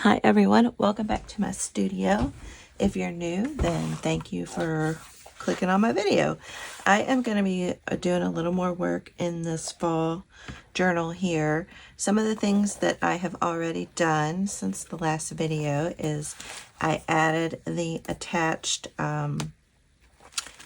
Hi everyone, welcome back to my studio. If you're new, then thank you for clicking on my video. I am going to be doing a little more work in this fall journal here. Some of the things that I have already done since the last video is I added the attached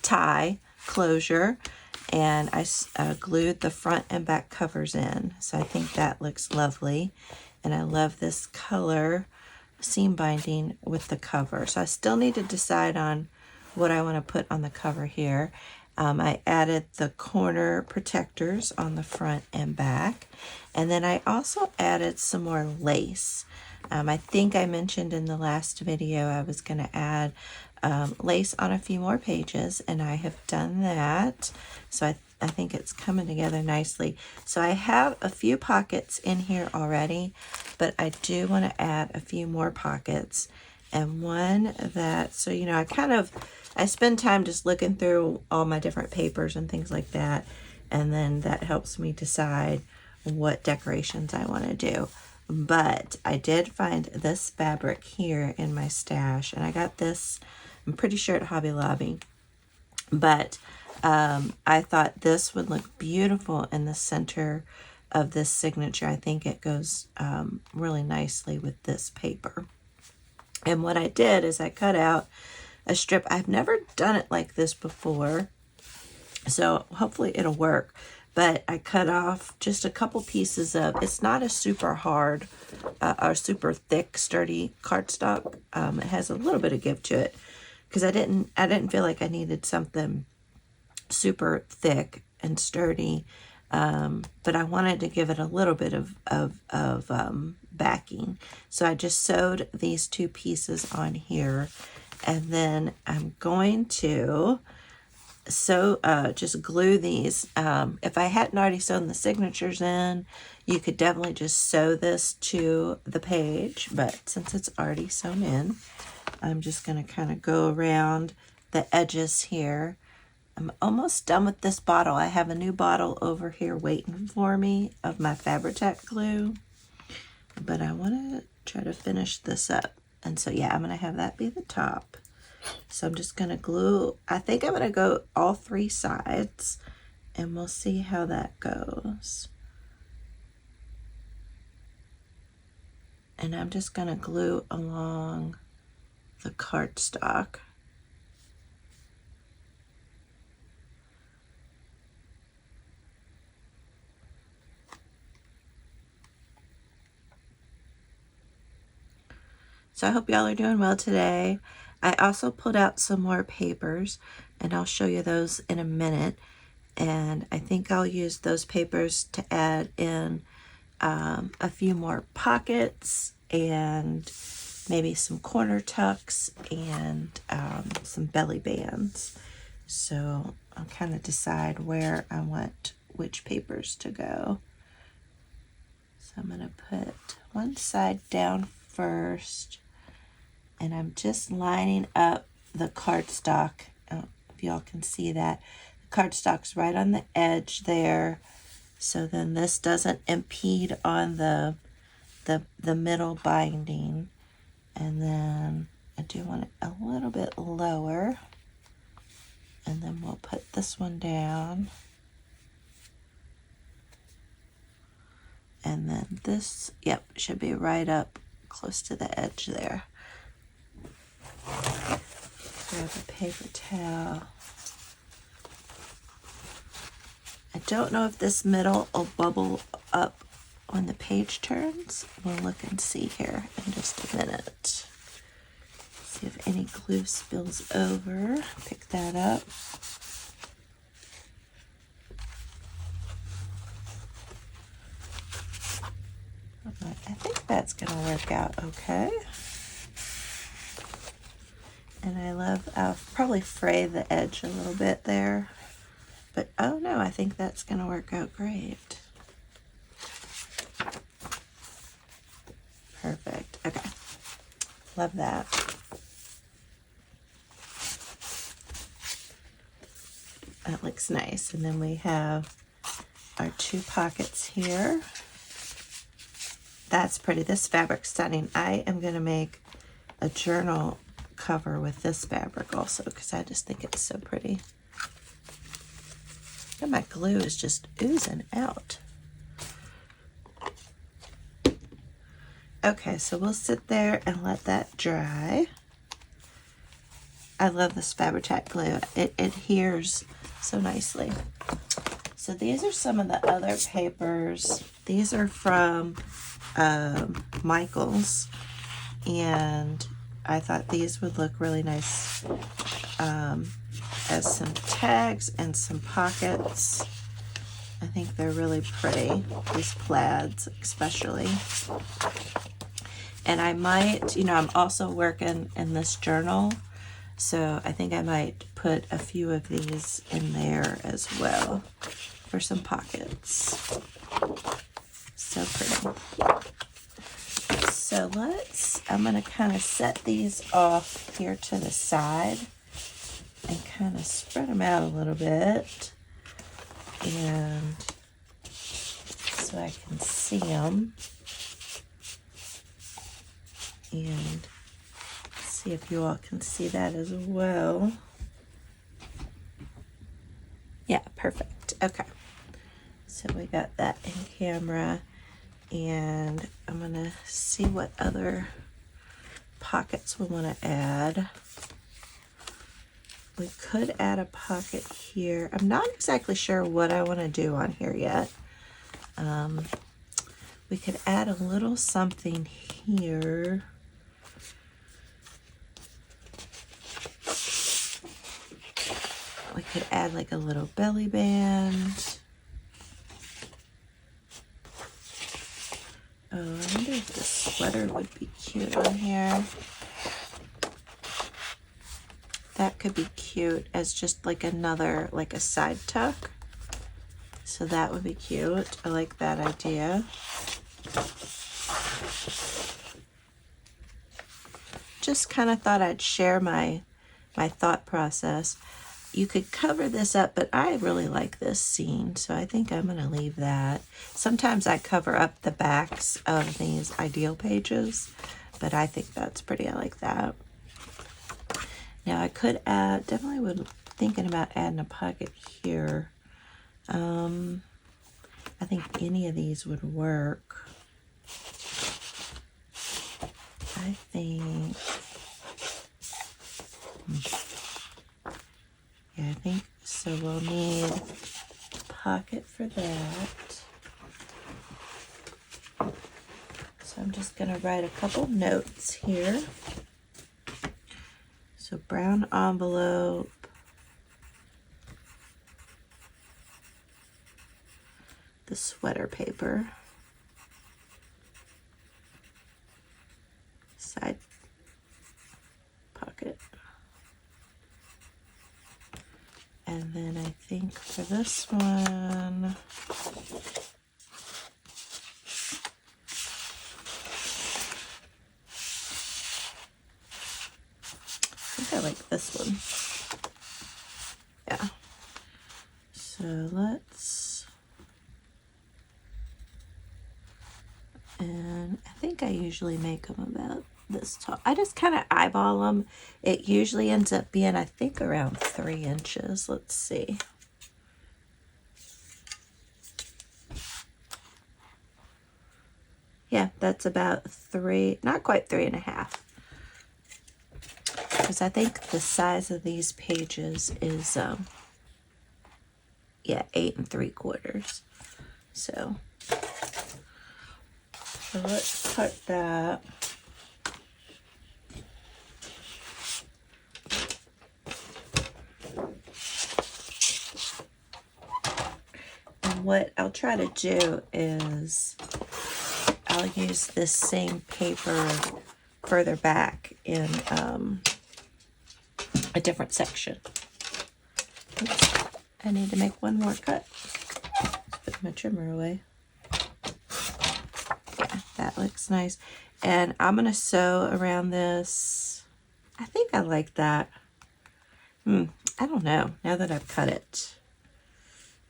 tie closure, and I glued the front and back covers in. So I think that looks lovely. And I love this color seam binding with the cover. So I still need to decide on what I want to put on the cover here. I added the corner protectors on the front and back. And then I also added some more lace. I think I mentioned in the last video I was going to add lace on a few more pages, and I have done that. So I think it's coming together nicely. So I have a few pockets in here already, but I do want to add a few more pockets. And one that, so you know, I spend time just looking through all my different papers and things like that, and then that helps me decide what decorations I want to do. But I did find this fabric here in my stash, and I got this, I'm pretty sure at Hobby Lobby, but I thought this would look beautiful in the center of this signature. I think it goes really nicely with this paper. And what I did is I cut out a strip. I've never done it like this before, so hopefully it'll work. But I cut off just a couple pieces of, it's not a super hard or super thick, sturdy cardstock. It has a little bit of give to it because I didn't feel like I needed something super thick and sturdy, but I wanted to give it a little bit of backing. So I just sewed these two pieces on here, and then I'm going to just glue these. If I hadn't already sewn the signatures in, you could definitely just sew this to the page, but since it's already sewn in, I'm just going to kind of go around the edges here. I'm almost done with this bottle. I have a new bottle over here waiting for me of my Fabri-Tac glue, but I want to try to finish this up. And so yeah, I'm going to have that be the top. So I'm just going to glue, I think I'm going to go all three sides, and we'll see how that goes. And I'm just going to glue along the cardstock. So I hope y'all are doing well today. I also pulled out some more papers, and I'll show you those in a minute. And I think I'll use those papers to add in a few more pockets and maybe some corner tucks and some belly bands. So I'll kind of decide where I want which papers to go. So I'm going to put one side down first, and I'm just lining up the cardstock. I don't know if y'all can see that. The cardstock's right on the edge there, so then this doesn't impede on the middle binding. And then I do want it a little bit lower, and then we'll put this one down. And then this, yep, should be right up close to the edge there. Grab a paper towel. I don't know if this middle will bubble up when the page turns. We'll look and see here in just a minute. See if any glue spills over. Pick that up. I think that's going to work out okay. And I'll probably fray the edge a little bit there. But oh no, I think that's going to work out great. Perfect. Okay. Love that. That looks nice. And then we have our two pockets here. That's pretty. This fabric's stunning. I am going to make a journal cover with this fabric also because I just think it's so pretty. And my glue is just oozing out. Okay, so we'll sit there and let that dry. I love this Fabri-Tac glue. It adheres so nicely. So these are some of the other papers. These are from Michaels, and I thought these would look really nice as some tags and some pockets. I think they're really pretty, these plaids especially. And I might, you know, I'm also working in this journal, so I think I might put a few of these in there as well for some pockets. So pretty. So I'm going to kind of set these off here to the side and kind of spread them out a little bit, and so I can see them and see if you all can see that as well. Yeah, perfect. Okay, so we got that in camera, and I'm gonna see what other pockets we want to add. We could add a pocket here. I'm not exactly sure what I want to do on here yet. We could add a little something here. We could add like a little belly band. Oh, I wonder if the sweater would be cute on here. That could be cute as just like another, like a side tuck. So that would be cute. I like that idea. Just kind of thought I'd share my thought process. You could cover this up, but I really like this scene, so I think I'm going to leave that. Sometimes I cover up the backs of these ideal pages, but I think that's pretty. I like that. Now I could add, definitely would thinking about adding a pocket here. I think any of these would work. I think, yeah, I think so. We'll need a pocket for that. So I'm just going to write a couple notes here. So brown envelope, the sweater paper, side pocket, and then I think for this one, I like this one. Yeah. So and I think I usually make them about this tall. I just kind of eyeball them. It usually ends up being, I think, around 3 inches. Let's see. Yeah, that's about 3, not quite 3.5. Because I think the size of these pages is, yeah, 8 3/4. So let's cut that. And what I'll try to do is I'll use this same paper further back in a different section. Oops, I need to make one more cut. Let's put my trimmer away. Yeah, that looks nice. And I'm going to sew around this. I think I like that. I don't know, now that I've cut it.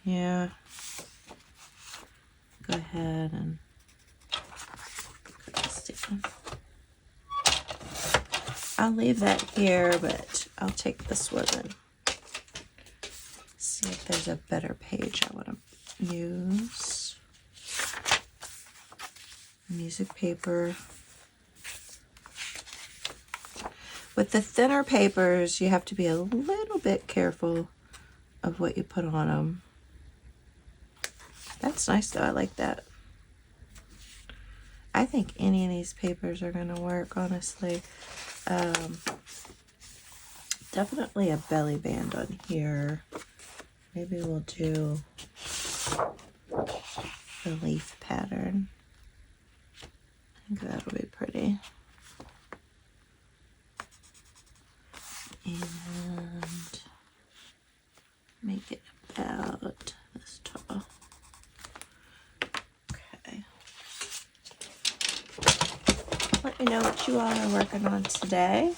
Yeah. Go ahead and I'll leave that here, but I'll take this one and see if there's a better page I want to use. Music paper. With the thinner papers, you have to be a little bit careful of what you put on them. That's nice though, I like that. I think any of these papers are going to work, honestly. Definitely a belly band on here. Maybe we'll do the leaf pattern. I think that'll be pretty. And make it about this tall. Okay. Let me know what you all are working on today.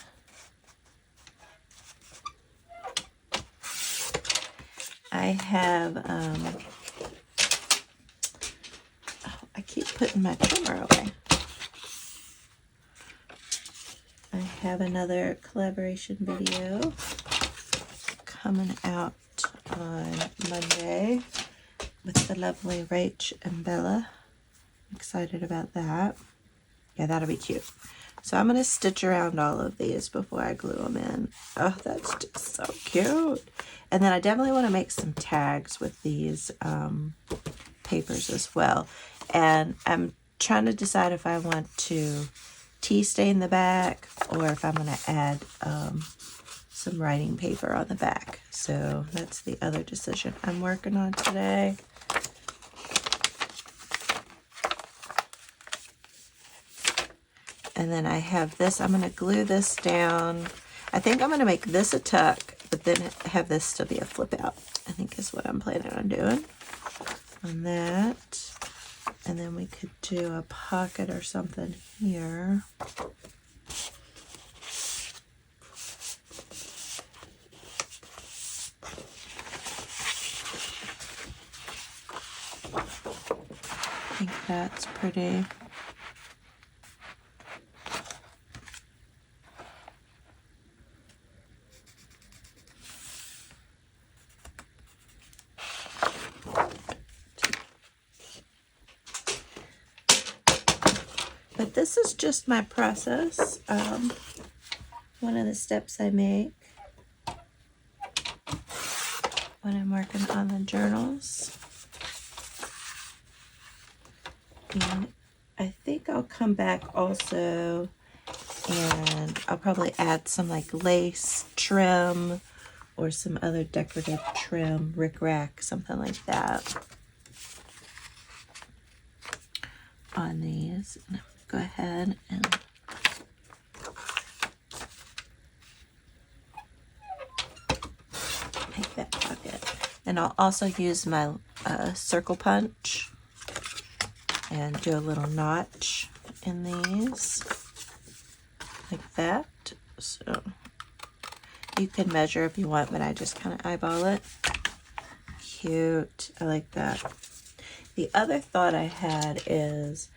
I have, I keep putting my trimmer away. I have another collaboration video coming out on Monday with the lovely Rach and Bella. I'm excited about that. Yeah, that'll be cute. So I'm going to stitch around all of these before I glue them in. Oh, that's just so cute. And then I definitely want to make some tags with these papers as well. And I'm trying to decide if I want to tea stain the back or if I'm going to add some writing paper on the back. So that's the other decision I'm working on today. And then I have this. I'm going to glue this down. I think I'm going to make this a tuck, but then have this still be a flip out, I think is what I'm planning on doing on that. And then we could do a pocket or something here. I think that's pretty. But this is just my process. One of the steps I make when I'm working on the journals. And I think I'll come back also and I'll probably add some like lace trim or some other decorative trim, rickrack, something like that on these. And go ahead and make that pocket. And I'll also use my circle punch and do a little notch in these like that. So you can measure if you want, but I just kind of eyeball it. Cute. I like that. The other thought I had is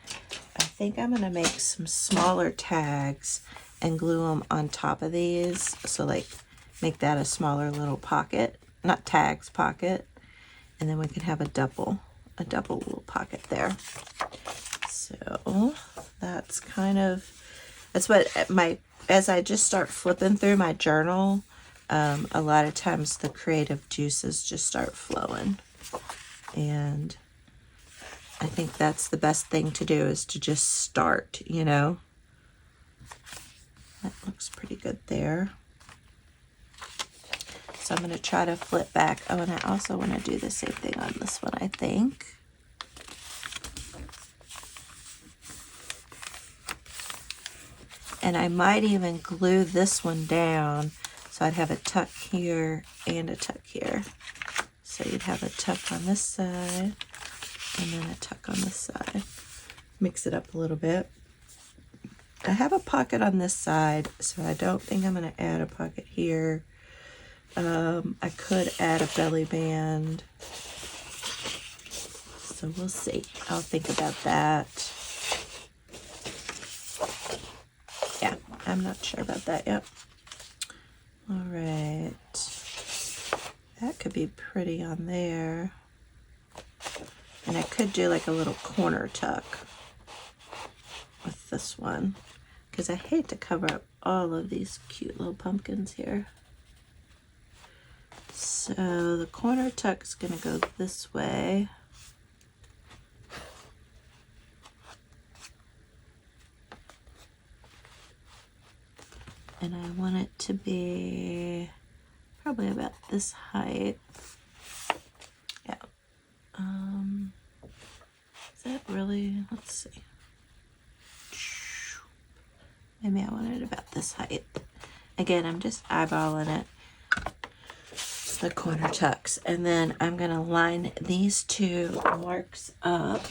I think I'm going to make some smaller tags and glue them on top of these. So like make that a smaller little pocket, not tags, pocket. And then we can have a double little pocket there. So that's kind of, that's what as I just start flipping through my journal, a lot of times the creative juices just start flowing. And I think that's the best thing to do, is to just start, you know. That looks pretty good there. So I'm going to try to flip back. Oh, and I also want to do the same thing on this one, I think. And I might even glue this one down so I'd have a tuck here and a tuck here. So you'd have a tuck on this side and then a tuck on this side. Mix it up a little bit. I have a pocket on this side, so I don't think I'm going to add a pocket here. I could add a belly band. So we'll see. I'll think about that. I'm not sure about that yet. All right. That could be pretty on there. And I could do like a little corner tuck with this one, because I hate to cover up all of these cute little pumpkins here. So the corner tuck is going to go this way. And I want it to be probably about this height. Yeah. Is that really, let's see. Maybe I want it about this height. Again, I'm just eyeballing it. The corner tucks. And then I'm going to line these two marks up.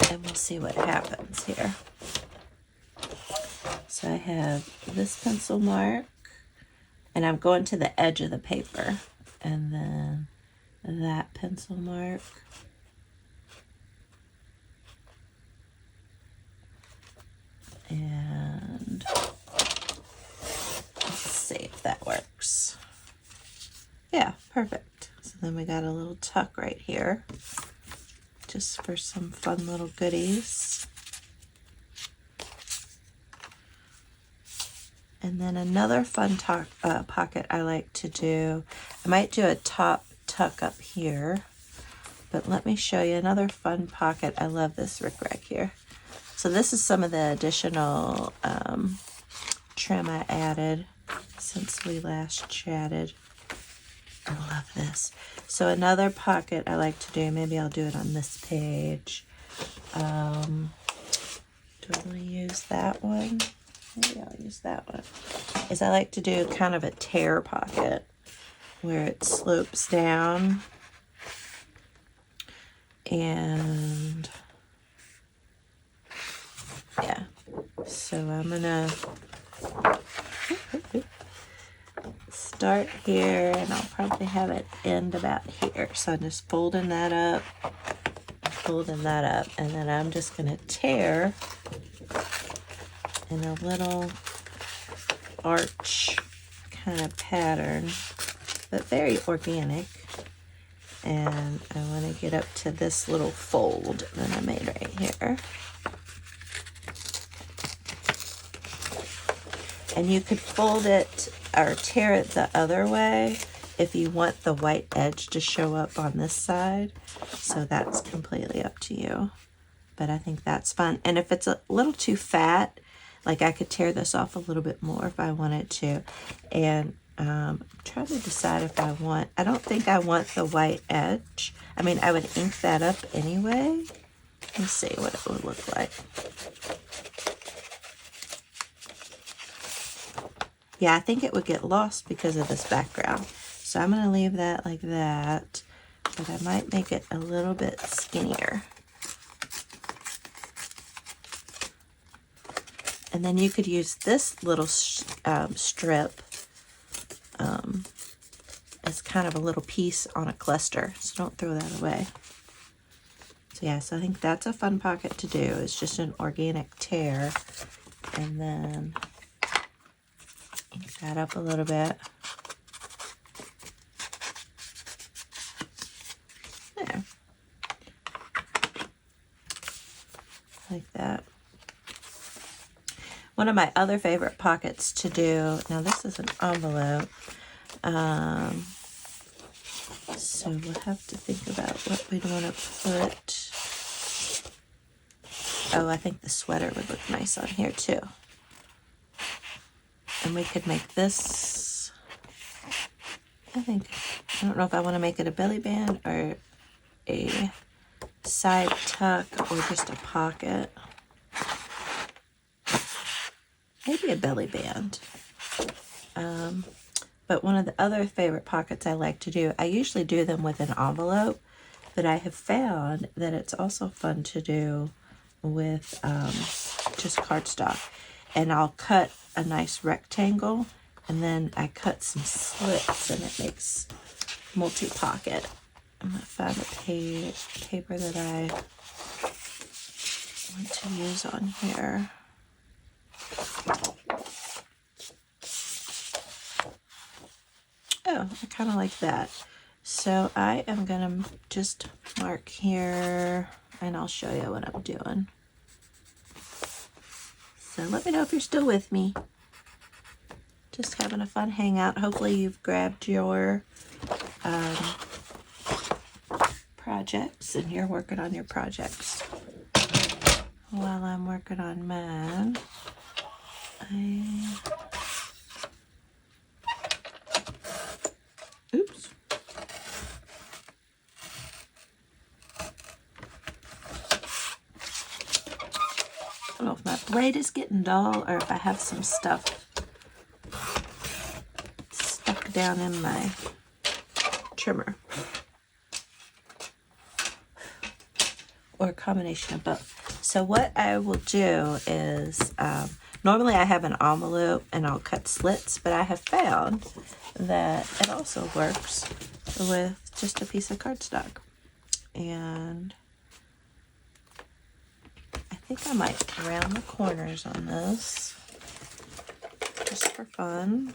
And we'll see what happens here. So I have this pencil mark, and I'm going to the edge of the paper, and then that pencil mark, and let's see if that works. Yeah, perfect. So then we got a little tuck right here, just for some fun little goodies. And then another fun pocket I like to do, I might do a top tuck up here, but let me show you another fun pocket. I love this rickrack here. So this is some of the additional trim I added since we last chatted. I love this. So another pocket I like to do, maybe I'll do it on this page. Do I want to use that one? Maybe I'll use that one. Is I like to do kind of a tear pocket where it slopes down. And yeah, so I'm gonna start here, and I'll probably have it end about here. So I'm just folding that up, and then I'm just gonna tear in a little arch kind of pattern, but very organic. And I want to get up to this little fold that I made right here. And you could fold it or tear it the other way if you want the white edge to show up on this side. So that's completely up to you. But I think that's fun. And if it's a little too fat, like I could tear this off a little bit more if I wanted to. And I'm trying to decide if I don't think I want the white edge. I mean, I would ink that up anyway. Let's see what it would look like. Yeah, I think it would get lost because of this background. So I'm going to leave that like that, but I might make it a little bit skinnier. And then you could use this little strip as kind of a little piece on a cluster. So don't throw that away. So yeah, so I think that's a fun pocket to do. It's just an organic tear. And then ink that up a little bit. There. Like that. One of my other favorite pockets to do, now this is an envelope, so we'll have to think about what we'd want to put. Oh, I think the sweater would look nice on here too. And we could make this, I don't know if I want to make it a belly band or a side tuck or just a pocket. Maybe a belly band. But one of the other favorite pockets I like to do, I usually do them with an envelope, but I have found that it's also fun to do with just cardstock. And I'll cut a nice rectangle, and then I cut some slits, and it makes multi-pocket. I'm going to find a paper that I want to use on here. I kind of like that. So I am going to just mark here, and I'll show you what I'm doing. So let me know if you're still with me. Just having a fun hangout. Hopefully you've grabbed your projects and you're working on your projects. While I'm working on mine, oops. I don't know if my blade is getting dull or if I have some stuff stuck down in my trimmer. Or a combination of both. So what I will do is, normally I have an envelope and I'll cut slits, but I have found that it also works with just a piece of cardstock. And I think I might round the corners on this, just for fun.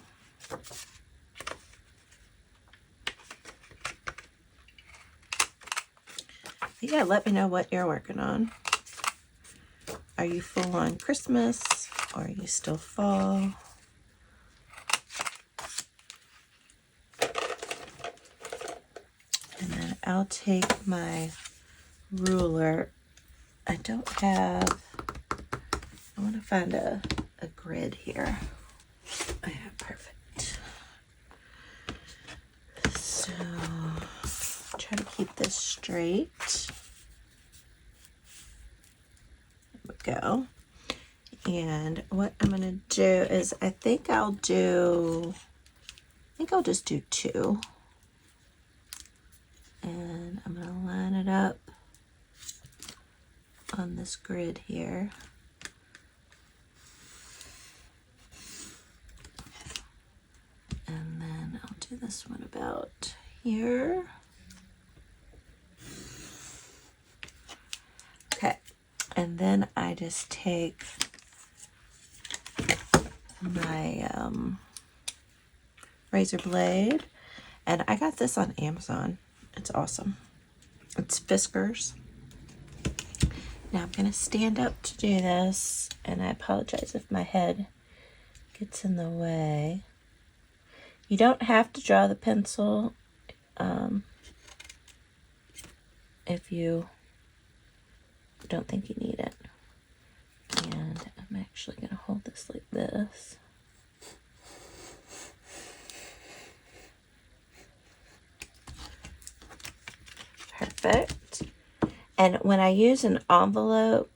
Yeah, let me know what you're working on. Are you full on Christmas or are you still fall? And then I'll take my ruler. I want to find a grid here. Yeah, perfect. So try to keep this straight. There we go. And what I'm going to do is I think I'll just do 2. And I'm going to line it up on this grid here. And then I'll do this one about here. Okay, and then I just take my razor blade, and I got this on Amazon. It's awesome. It's Fiskars. Now I'm going to stand up to do this, and I apologize if my head gets in the way. You don't have to draw the pencil if you don't think you need it. And I'm actually going to hold this like this. Perfect. And when I use an envelope,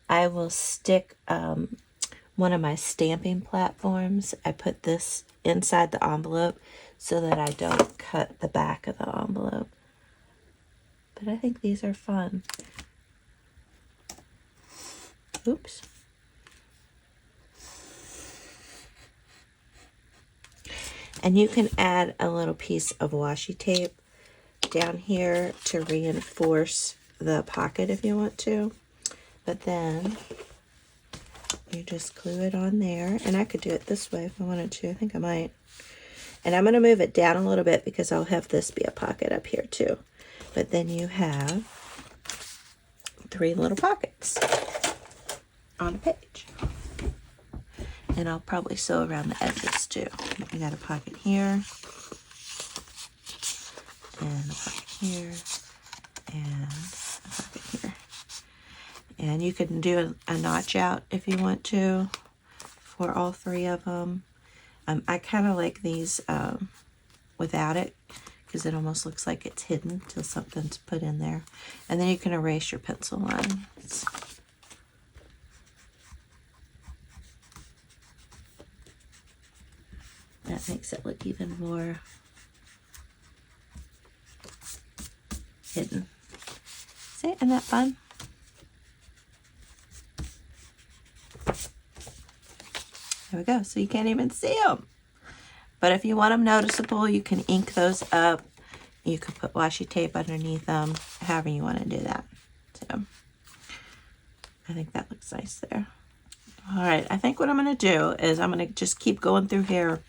I will stick one of my stamping platforms. I put this inside the envelope so that I don't cut the back of the envelope. But I think these are fun. Oops. And you can add a little piece of washi tape down here to reinforce the pocket if you want to. But then you just glue it on there. And I could do it this way if I wanted to. I think I might. And I'm going to move it down a little bit because I'll have this be a pocket up here too. But then you have 3 little pockets on a page. And I'll probably sew around the edges too. I got a pocket here, and a pocket here, and a pocket here. And you can do a notch out if you want to for all 3 of them. I kind of like these without it, because it almost looks like it's hidden till something's put in there. And then you can erase your pencil lines. That makes it look even more hidden. See, isn't that fun? There we go. So you can't even see them. But if you want them noticeable, you can ink those up. You can put washi tape underneath them, however you want to do that. So I think that looks nice there. All right, I think what I'm going to do is I'm going to just keep going through here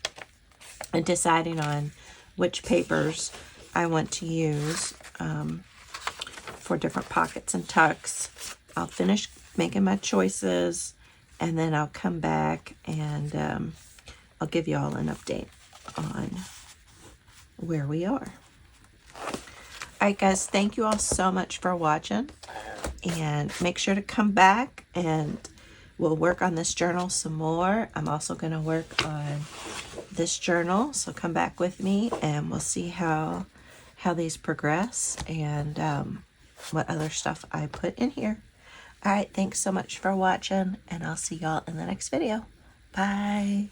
and deciding on which papers I want to use for different pockets and tucks. I'll finish making my choices, and then I'll come back and I'll give you all an update on where we are. Alright guys, thank you all so much for watching, and make sure to come back and we'll work on this journal some more. I'm also going to work on this journal, so come back with me and we'll see how these progress and what other stuff I put in here. Alright, thanks so much for watching, and I'll see y'all in the next video. Bye!